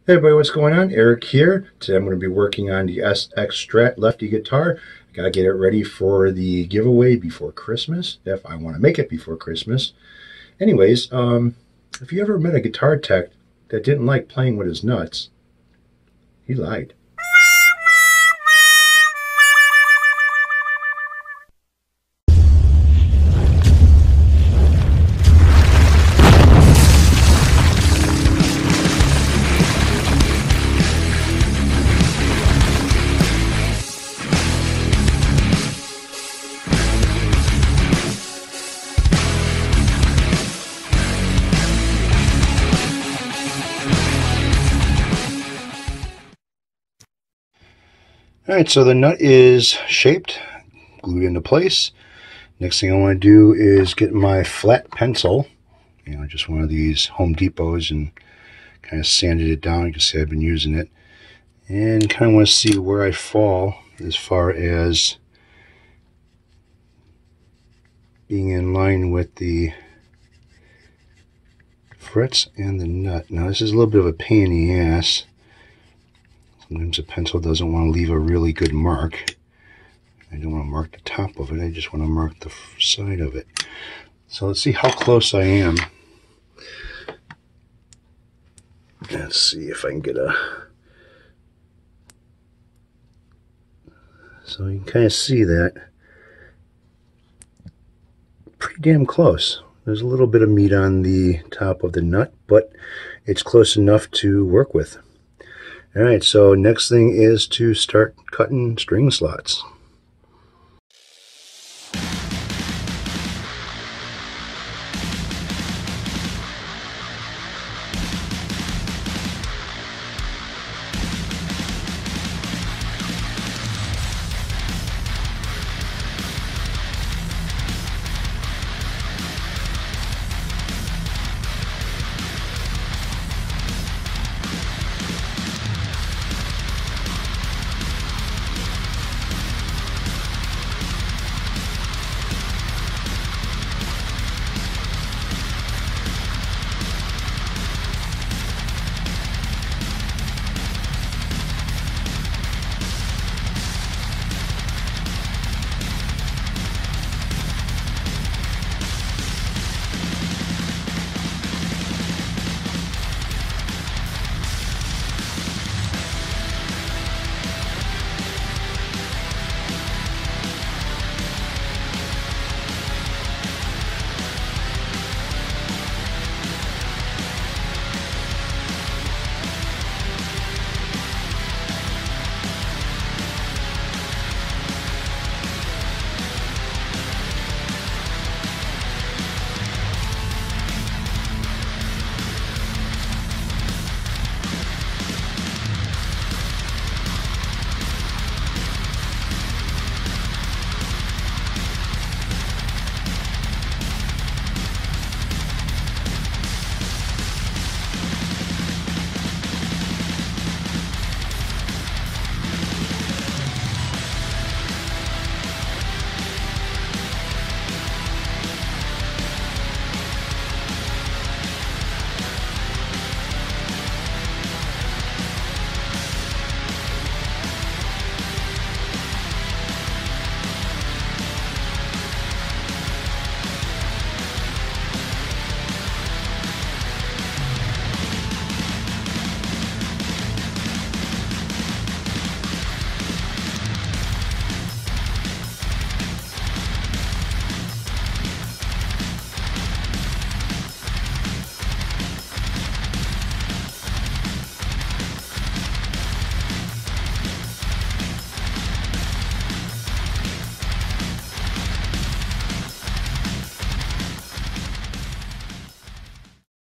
Hey everybody, what's going on? Eric here. Today I'm going to be working on the SX Strat lefty guitar. I gotta get it ready for the giveaway before Christmas, if I want to make it before Christmas. Anyways, if you ever met a guitar tech that didn't like playing with his nuts, he lied. Alright, so the nut is shaped, glued into place. Next thing I want to do is get my flat pencil, just one of these Home Depots, and kind of sanded it down. You can see I've been using it. And kind of want to see where I fall as far as being in line with the frets and the nut. Now this is a little bit of a pain in the ass. Sometimes a pencil doesn't want to leave a really good mark. I don't want to mark the top of it, I just want to mark the side of it. So let's see how close I am. Let's see if I can get a... So you can kind of see that. Pretty damn close. There's a little bit of meat on the top of the nut, but it's close enough to work with. Alright, so next thing is to start cutting string slots.